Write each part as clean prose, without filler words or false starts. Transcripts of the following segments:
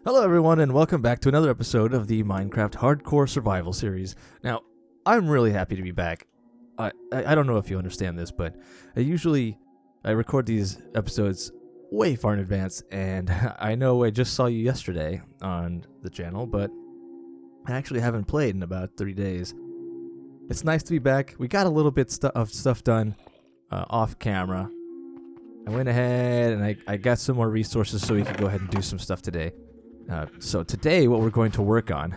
Hello everyone and welcome back to another episode of the Minecraft Hardcore Survival Series. Now, I'm really happy to be back. I don't know if you understand this, but I record these episodes way far in advance, and I know I just saw you yesterday on the channel, but I actually haven't played in about 3 days. It's nice to be back. We got a little bit of stuff done off camera. I went ahead and I got some more resources so we could go ahead and do some stuff today. So today what we're going to work on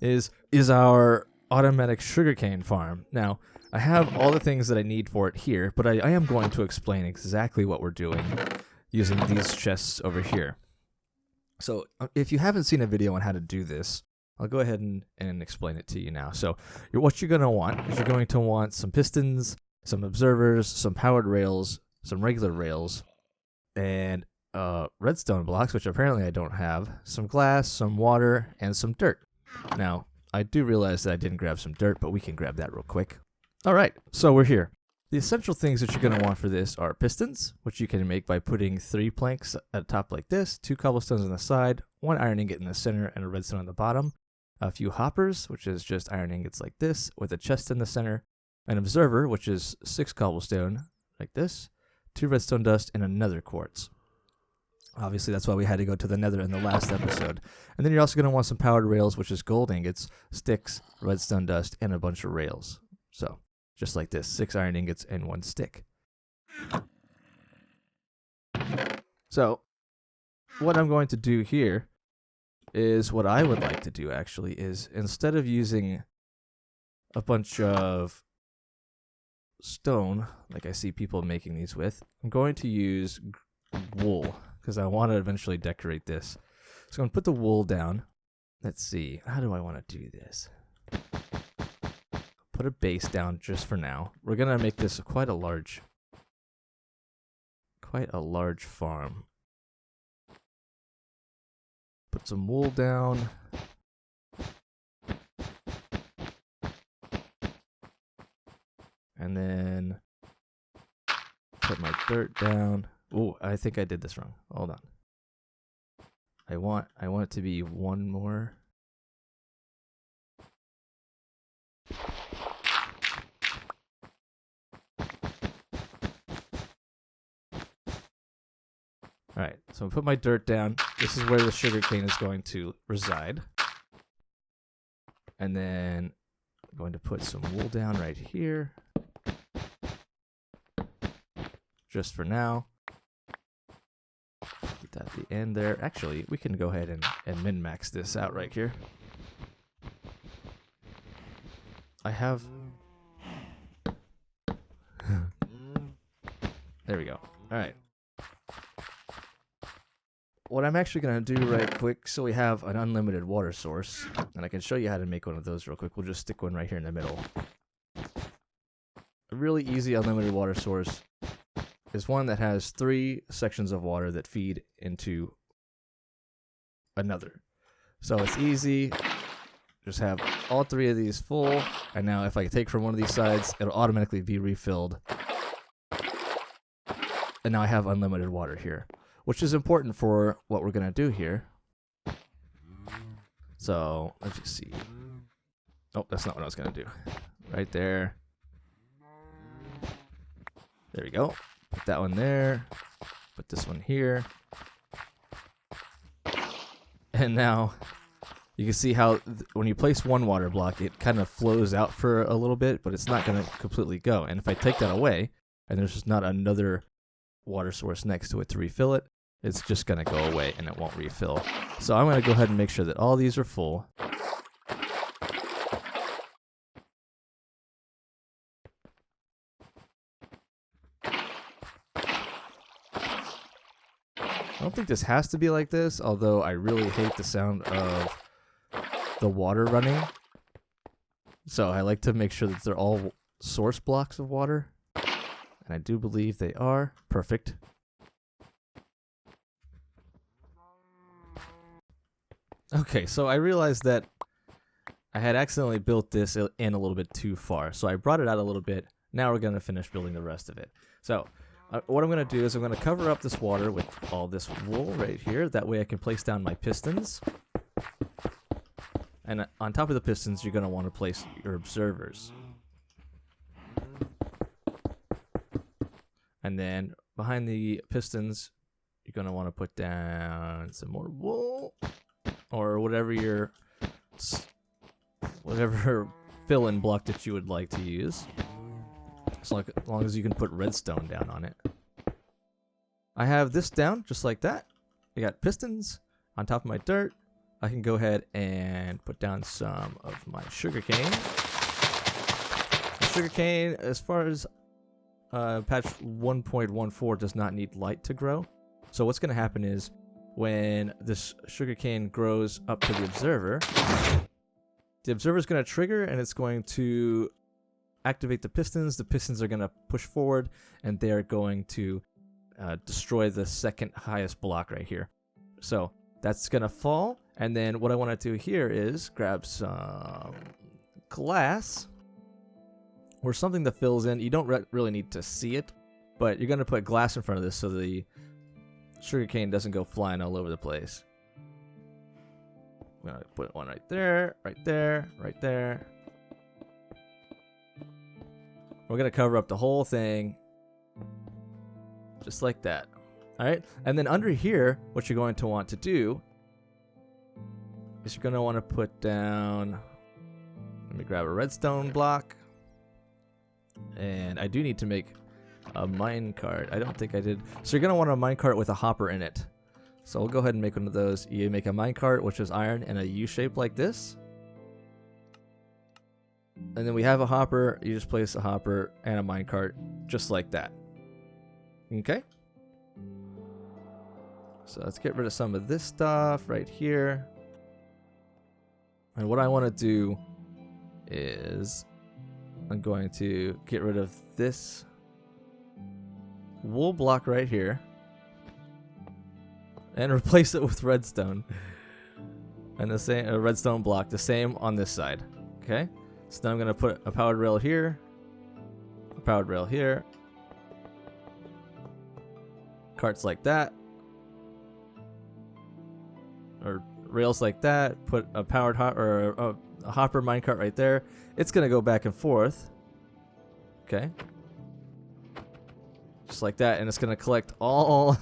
is our automatic sugarcane farm. Now, I have all the things that I need for it here, but I am going to explain exactly what we're doing using these chests over here. So if you haven't seen a video on how to do this, I'll go ahead and explain it to you now. So what you're going to want is you're going to want some pistons, some observers, some powered rails, some regular rails, and redstone blocks, which apparently I don't have, some glass, some water, and some dirt. Now, I do realize that I didn't grab some dirt, but we can grab that real quick. Alright, so we're here. The essential things that you're going to want for this are pistons, which you can make by putting 3 planks at the top like this, 2 cobblestones on the side, 1 iron ingot in the center, and a redstone on the bottom, a few hoppers, which is just iron ingots like this, with a chest in the center, an observer, which is 6 cobblestone, like this, 2 redstone dust, and another quartz. Obviously, that's why we had to go to the nether in the last episode. And then you're also going to want some powered rails, which is gold ingots, sticks, redstone dust, and a bunch of rails. So, just like this, 6 iron ingots and 1 stick. So, what I'm going to do here is what I would like to do, actually, is instead of using a bunch of stone, like I see people making these with, I'm going to use wool, because I want to eventually decorate this. So I'm going to put the wool down. Let's see, how do I want to do this? Put a base down just for now. We're going to make this quite a large farm. Put some wool down. And then put my dirt down. Oh, I think I did this wrong. Hold on. I want it to be 1 more. Alright, so I'll put my dirt down. This is where the sugarcane is going to reside. And then I'm going to put some wool down right here. Just for now. Get that at the end there. Actually, we can go ahead and min-max this out right here. I have... There we go. Alright. What I'm actually going to do right quick, so we have an unlimited water source, and I can show you how to make one of those real quick. We'll just stick one right here in the middle. A really easy unlimited water source is one that has 3 sections of water that feed into another. So it's easy. Just have all 3 of these full, and now if I take from one of these sides, it'll automatically be refilled. And now I have unlimited water here, which is important for what we're going to do here. So, let's just see. Oh, that's not what I was going to do. Right there. There we go. Put that one there. Put this one here. And now, you can see how when you place one water block, it kind of flows out for a little bit, but it's not going to completely go. And if I take that away, and there's just not another water source next to it to refill it, it's just going to go away and it won't refill. So I'm going to go ahead and make sure that all these are full. I don't think this has to be like this, although I really hate the sound of the water running. So I like to make sure that they're all source blocks of water. And I do believe they are. Perfect. Okay, so I realized that I had accidentally built this in a little bit too far. So I brought it out a little bit. Now we're going to finish building the rest of it. So What I'm going to do is I'm going to cover up this water with all this wool right here. That way I can place down my pistons. And on top of the pistons, you're going to want to place your observers. And then behind the pistons, you're going to want to put down some more wool. Or whatever fill-in block that you would like to use. As long as you can put redstone down on it. I have this down just like that. I got pistons on top of my dirt. I can go ahead and put down some of my sugarcane. Sugarcane, as far as patch 1.14, does not need light to grow. So what's going to happen is when this sugarcane grows up to the observer is going to trigger and it's going to activate the pistons. The pistons are going to push forward and they're going to destroy the second highest block right here. So that's going to fall. And then what I want to do here is grab some glass or something that fills in. You don't really need to see it, but you're going to put glass in front of this so the sugarcane doesn't go flying all over the place. I'm going to put one right there, right there, right there. We're going to cover up the whole thing just like that. All right. And then under here, what you're going to want to do is you're going to want to put down, let me grab a redstone block. And I do need to make a minecart. I don't think I did. So you're going to want a minecart with a hopper in it. So we'll go ahead and make one of those. You make a minecart, which is iron, in a U shape like this. And then we have a hopper. You just place a hopper and a minecart just like that. Okay? So let's get rid of some of this stuff right here. And what I want to do is I'm going to get rid of this wool block right here and replace it with redstone. And the same redstone block, the same on this side. Okay? So now I'm going to put a powered rail here, a powered rail here, carts like that, or rails like that, put a powered a hopper minecart right there. It's going to go back and forth. Okay? Just like that, and it's going to collect all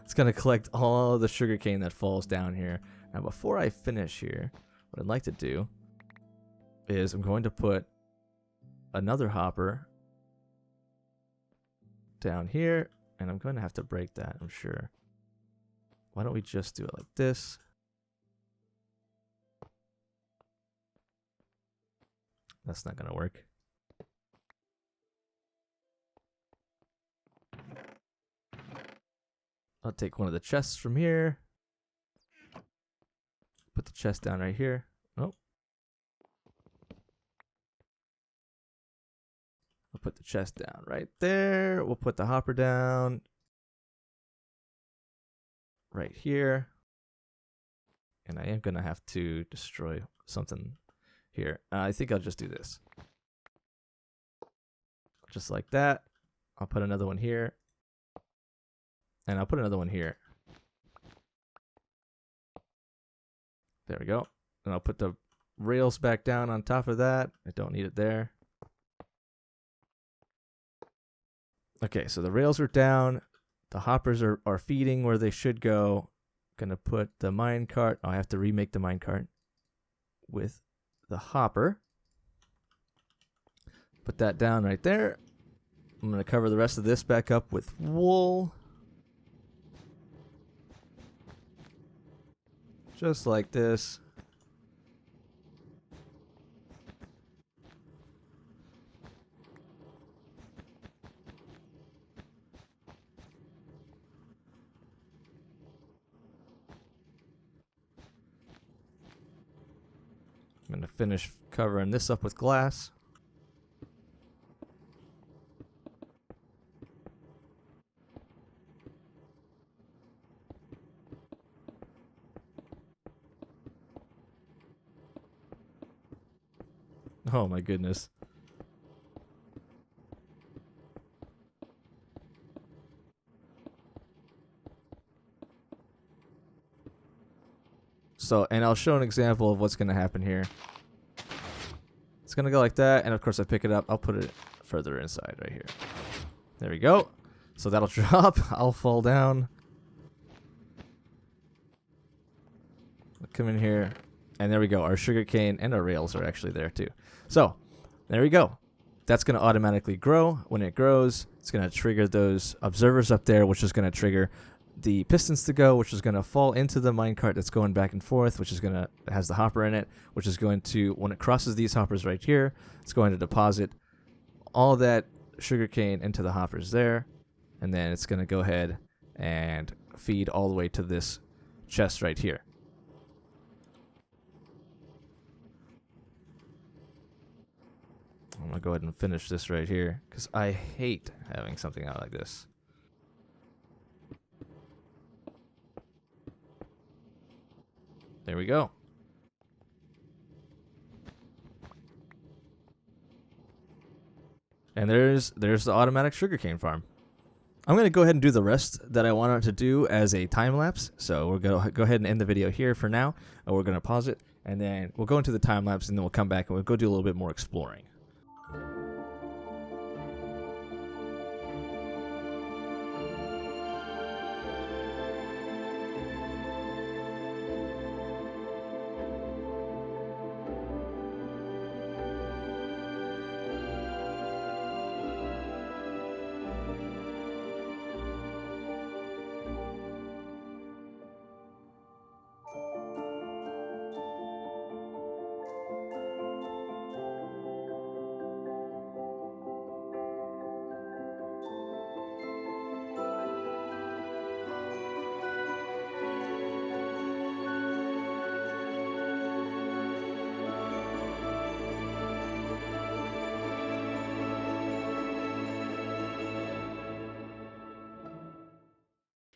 the sugarcane that falls down here. Now before I finish here, what I'd like to do is I'm going to put another hopper down here, and I'm going to have to break that, I'm sure. Why don't we just do it like this? That's not going to work. I'll take one of the chests from here. Put the chest down right here. Oh. I'll put the chest down right there. We'll put the hopper down right here. And I am going to have to destroy something here. I think I'll just do this. Just like that. I'll put another one here. And I'll put another one here. There we go. And I'll put the rails back down on top of that. I don't need it there. Okay, so the rails are down. The hoppers are feeding where they should go. Gonna put the minecart. Oh, I have to remake the minecart with the hopper. Put that down right there. I'm gonna cover the rest of this back up with wool. Just like this. I'm going to finish covering this up with glass. Oh my goodness. So, and I'll show an example of what's going to happen here. It's going to go like that, and of course I pick it up. I'll put it further inside right here. There we go. So that'll drop. I'll fall down. I'll come in here, and there we go. Our sugarcane and our rails are actually there too. So, there we go. That's going to automatically grow. When it grows, it's going to trigger those observers up there, which is going to trigger the pistons to go, which is going to fall into the minecart that's going back and forth, which is going to, it has the hopper in it, which is going to, when it crosses these hoppers right here, it's going to deposit all of that sugarcane into the hoppers there, and then it's going to go ahead and feed all the way to this chest right here. I'm going to go ahead and finish this right here, because I hate having something out like this. There we go. And there's the automatic sugarcane farm. I'm going to go ahead and do the rest that I wanted to do as a time lapse. So we're going to go ahead and end the video here for now. We're going to pause it, and then we'll go into the time lapse, and then we'll come back and we'll go do a little bit more exploring.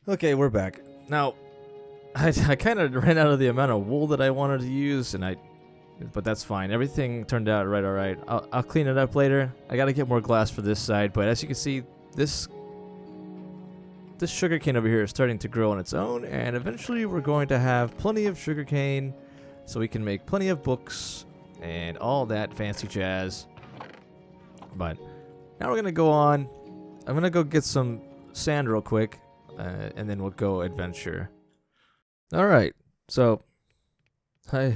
Okay, we're back. Now, I kind of ran out of the amount of wool that I wanted to use, but that's fine. Everything turned out right, all right. I'll clean it up later. I got to get more glass for this side, but as you can see, this sugarcane over here is starting to grow on its own, and eventually we're going to have plenty of sugarcane, so we can make plenty of books and all that fancy jazz. But now we're gonna go on. I'm gonna go get some sand real quick. And then we'll go adventure. Alright, so I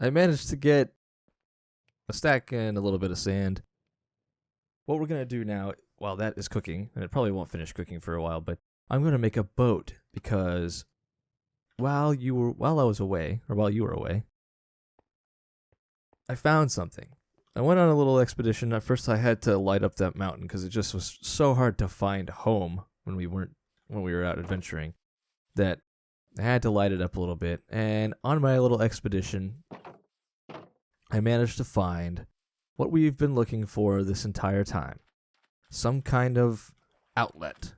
managed to get a stack and a little bit of sand. What we're going to do now, while that is cooking, and it probably won't finish cooking for a while, but I'm going to make a boat, because while you were away, I found something. I went on a little expedition. At first I had to light up that mountain because it just was so hard to find home when we were out adventuring, that I had to light it up a little bit. And on my little expedition, I managed to find what we've been looking for this entire time. Some kind of outlet.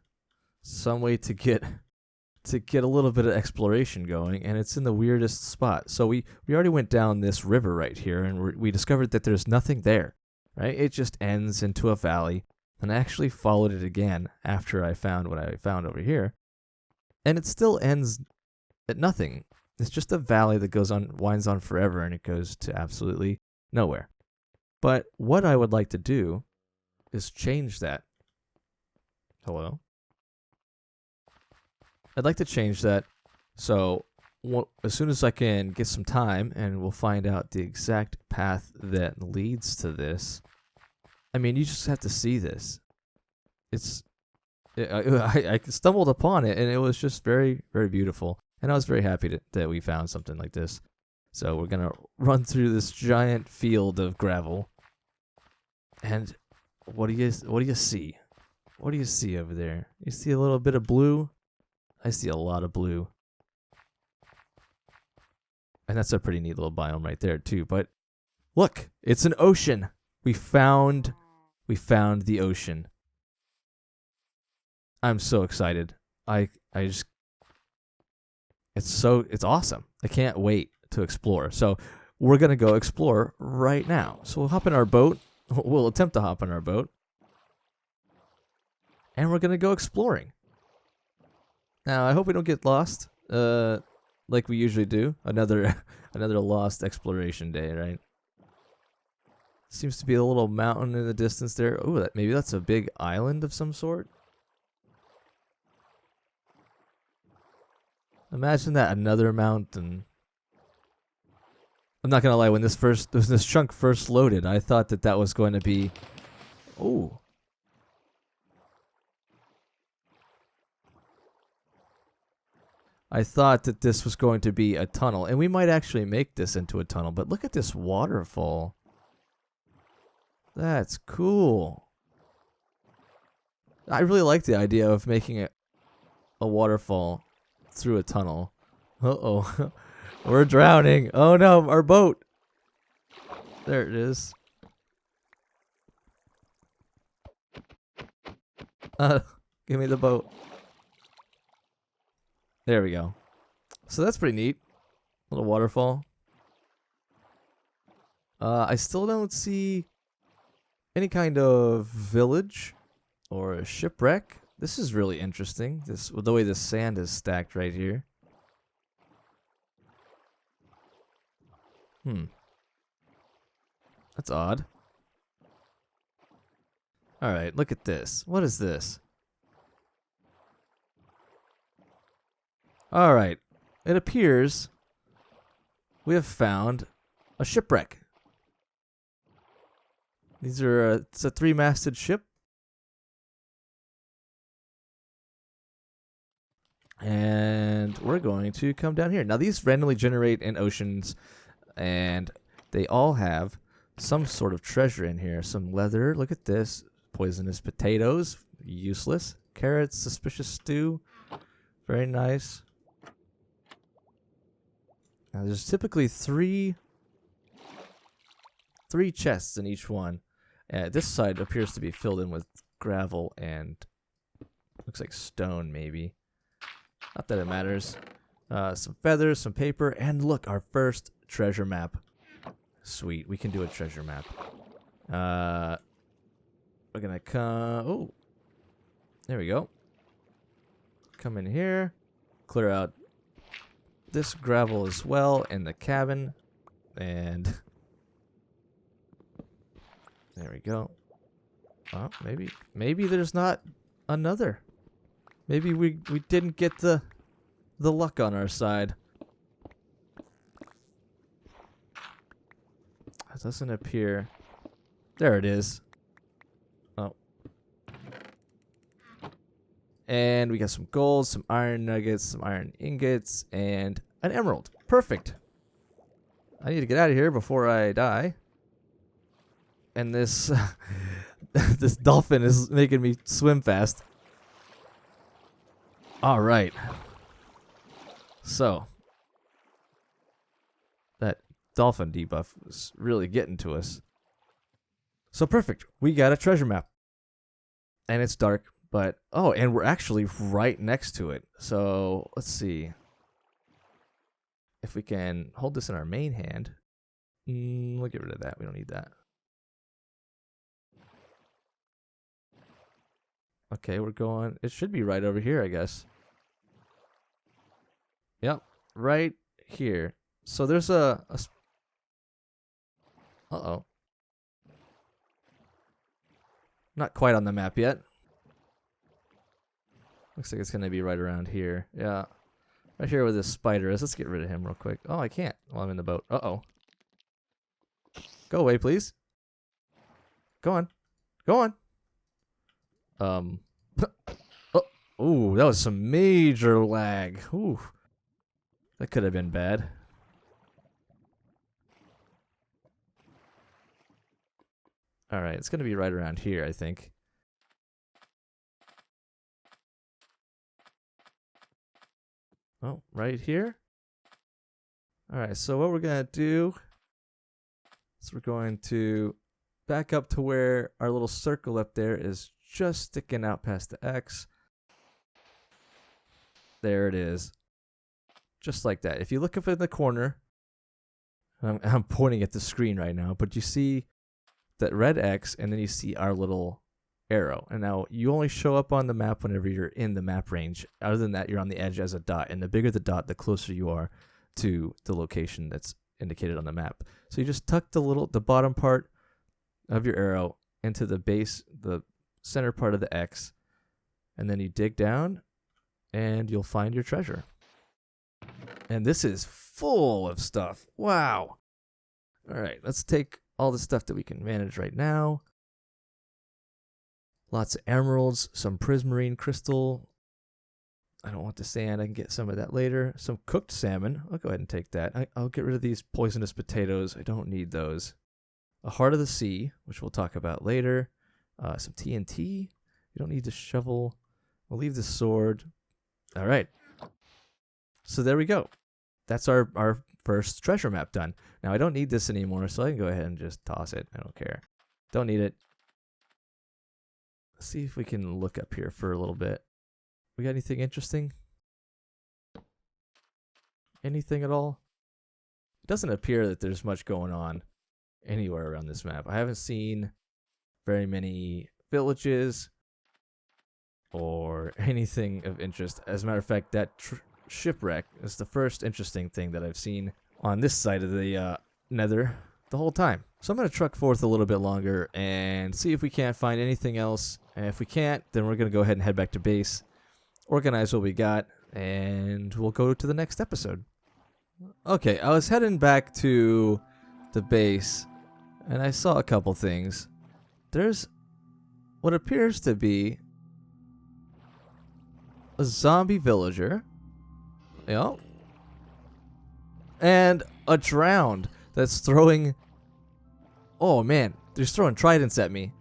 Some way to get a little bit of exploration going, and it's in the weirdest spot. So we already went down this river right here, and we discovered that there's nothing there, right? It just ends into a valley. And I actually followed it again after I found what I found over here. And it still ends at nothing. It's just a valley that winds on forever, and it goes to absolutely nowhere. But what I would like to do is change that. Hello? I'd like to change that, so as soon as I can get some time, and we'll find out the exact path that leads to this. I mean, you just have to see this. I stumbled upon it, and it was just very, very beautiful. And I was very happy that we found something like this. So we're going to run through this giant field of gravel. And what do you see? What do you see over there? You see a little bit of blue? I see a lot of blue. And that's a pretty neat little biome right there too. But look, it's an ocean. We found the ocean. I'm so excited. It's awesome. I can't wait to explore. So we're going to go explore right now. So we'll hop in our boat. We'll attempt to hop in our boat. And we're going to go exploring. Now, I hope we don't get lost. like we usually do. Another another lost exploration day, right? Seems to be a little mountain in the distance there. Oh, maybe that's a big island of some sort. Imagine that, another mountain. I'm not gonna lie, when this chunk first loaded, I thought that was going to be... Oh. I thought that this was going to be a tunnel, and we might actually make this into a tunnel, but look at this waterfall. That's cool. I really like the idea of making it a waterfall through a tunnel. Uh-oh. We're drowning. Oh no, our boat. There it is. Give me the boat. There we go. So that's pretty neat. Little waterfall. I still don't see any kind of village or a shipwreck. This is really interesting. The way the sand is stacked right here. That's odd. Alright, look at this. What is this? Alright. It appears we have found a shipwreck. It's a 3-masted ship. And we're going to come down here. Now these randomly generate in oceans, and they all have some sort of treasure in here. Some leather. Look at this. Poisonous potatoes. Useless. Carrots. Suspicious stew. Very nice. Now there's typically three chests in each one. This side appears to be filled in with gravel and looks like stone maybe. Not that it matters. Some feathers, some paper, and look, our first treasure map. Sweet, we can do a treasure map. We're gonna come... Oh! There we go. Come in here. Clear out this gravel as well in the cabin. And... There we go. Oh, maybe there's not another. Maybe we didn't get the luck on our side. It doesn't appear. There it is. Oh. And we got some gold, some iron nuggets, some iron ingots, and an emerald. Perfect. I need to get out of here before I die. And this this dolphin is making me swim fast. All right. So that dolphin debuff was really getting to us. So perfect. We got a treasure map. And it's dark, but oh, and we're actually right next to it. So let's see if we can hold this in our main hand. We'll get rid of that. We don't need that. Okay, we're going... It should be right over here, I guess. Yep, right here. So there's a uh-oh. Not quite on the map yet. Looks like it's going to be right around here. Yeah. Right here where this spider is. Let's get rid of him real quick. Oh, I can't while I'm in the boat. Uh-oh. Go away, please. Go on. Go on. Oh, that was some major lag. Ooh. That could have been bad. Alright, it's going to be right around here, I think. Oh, right here? Alright, so what we're going to do is we're going to back up to where our little circle up there is just sticking out past the X. There it is. Just like that. If you look up in the corner, I'm pointing at the screen right now, but you see that red X, and then you see our little arrow. And now you only show up on the map whenever you're in the map range. Other than that, you're on the edge as a dot. And the bigger the dot, the closer you are to the location that's indicated on the map. So you just tuck the bottom part of your arrow into the base, the center part of the X, and then you dig down and you'll find your treasure. And this is full of stuff. Wow. All right, let's take all the stuff that we can manage right now. Lots of emeralds, some prismarine crystal. I don't want the sand. I can get some of that later. Some cooked salmon. I'll go ahead and take that. I'll get rid of these poisonous potatoes. I don't need those. A heart of the sea, which we'll talk about later. Some TNT. You don't need the shovel. We'll leave the sword. All right. So there we go. That's our first treasure map done. Now, I don't need this anymore, so I can go ahead and just toss it. I don't care. Don't need it. Let's see if we can look up here for a little bit. We got anything interesting? Anything at all? It doesn't appear that there's much going on anywhere around this map. I haven't seen very many villages or anything of interest. As a matter of fact, that shipwreck is the first interesting thing that I've seen on this side of the nether the whole time. So I'm going to truck forth a little bit longer and see if we can't find anything else. And if we can't, then we're going to go ahead and head back to base, organize what we got, and we'll go to the next episode. Okay, I was heading back to the base, and I saw a couple things. There's what appears to be a zombie villager, and a drowned that's throwing... Oh man, they're throwing tridents at me.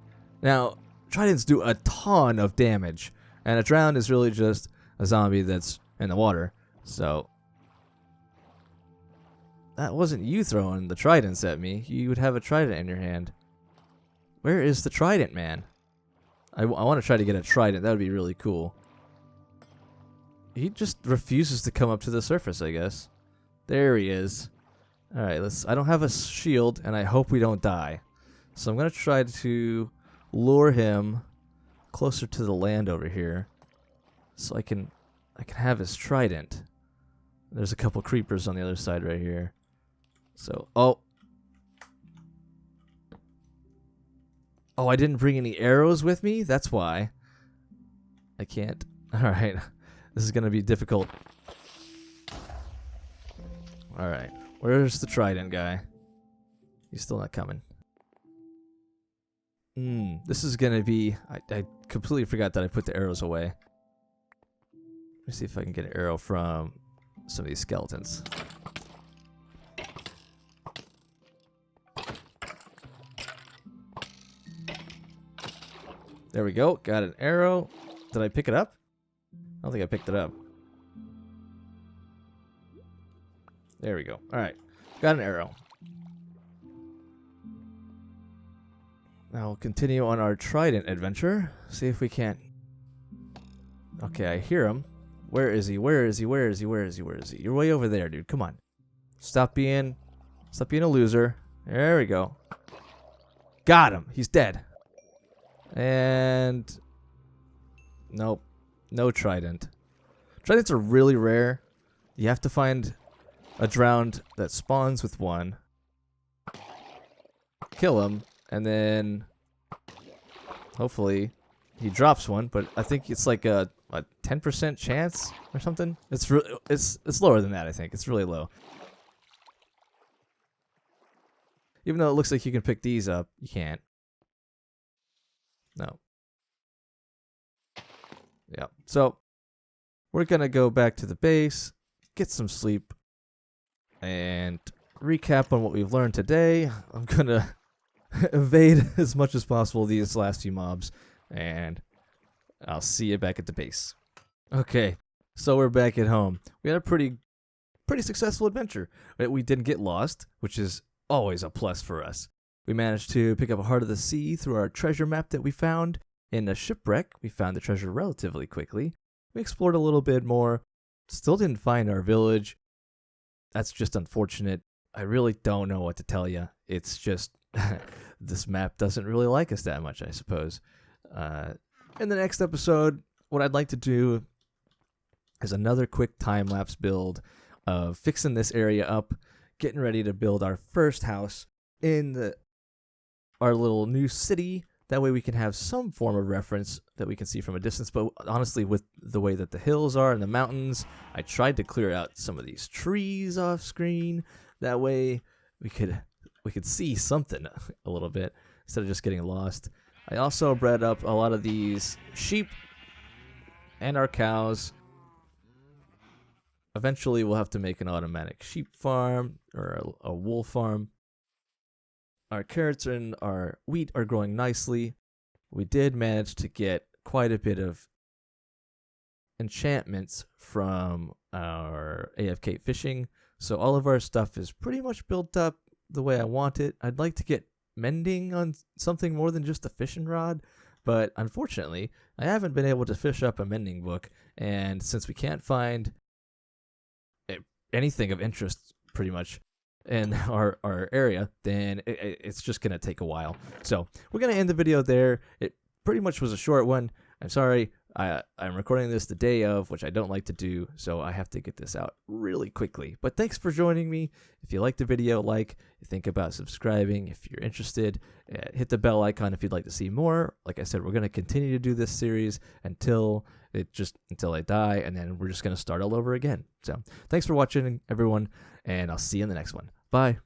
Now, tridents do a ton of damage, and a drowned is really just a zombie that's in the water. So that wasn't you throwing the tridents at me. You would have a trident in your hand. Where is the trident, man? I want to try to get a trident. That would be really cool. He just refuses to come up to the surface, I guess. There he is. Alright, I don't have a shield, and I hope we don't die. So I'm going to try to lure him closer to the land over here, so I can have his trident. There's a couple creepers on the other side right here. So, oh, I didn't bring any arrows with me? That's why. I can't. Alright, this is going to be difficult. Alright, where's the trident guy? He's still not coming. This is going to be... I completely forgot that I put the arrows away. Let me see if I can get an arrow from some of these skeletons. There we go. Got an arrow. Did I pick it up? I don't think I picked it up. There we go. Alright. Got an arrow. Now we'll continue on our trident adventure. See if we can't... Okay, I hear him. Where is he? Where is he? Where is he? Where is he? Where is he? You're way over there, dude. Come on. Stop being a loser. There we go. Got him. He's dead. And... Nope. No trident. Tridents are really rare. You have to find a drowned that spawns with one. Kill him. And then... Hopefully he drops one. But I think it's like a 10% chance or something. It's lower than that, I think. It's really low. Even though it looks like you can pick these up, you can't. No. Yeah. So we're gonna go back to the base, get some sleep, and recap on what we've learned today. I'm gonna evade as much as possible these last few mobs, and I'll see you back at the base. Okay, so we're back at home. We had a pretty successful adventure. We didn't get lost, which is always a plus for us. We managed to pick up a heart of the sea through our treasure map that we found in a shipwreck. We found the treasure relatively quickly. We explored a little bit more. Still didn't find our village. That's just unfortunate. I really don't know what to tell you. It's just this map doesn't really like us that much, I suppose. In the next episode, what I'd like to do is another quick time-lapse build of fixing this area up, getting ready to build our first house in our little new city. That way we can have some form of reference that we can see from a distance. But honestly, with the way that the hills are and the mountains, I tried to clear out some of these trees off screen. That way we could see something a little bit instead of just getting lost. I also bred up a lot of these sheep and our cows. Eventually we'll have to make an automatic sheep farm or a wool farm. Our carrots and our wheat are growing nicely. We did manage to get quite a bit of enchantments from our AFK fishing. So all of our stuff is pretty much built up the way I want it. I'd like to get mending on something more than just a fishing rod, but unfortunately, I haven't been able to fish up a mending book. And since we can't find anything of interest pretty much in our area, then it's just going to take a while. So we're going to end the video there. It pretty much was a short one. I'm sorry. I'm recording this the day of, which I don't like to do, so I have to get this out really quickly. But thanks for joining me. If you liked the video, think about subscribing if you're interested. Hit the bell icon if you'd like to see more. Like I said, we're going to continue to do this series until I die, and then we're just going to start all over again. So thanks for watching, everyone, and I'll see you in the next one. Bye.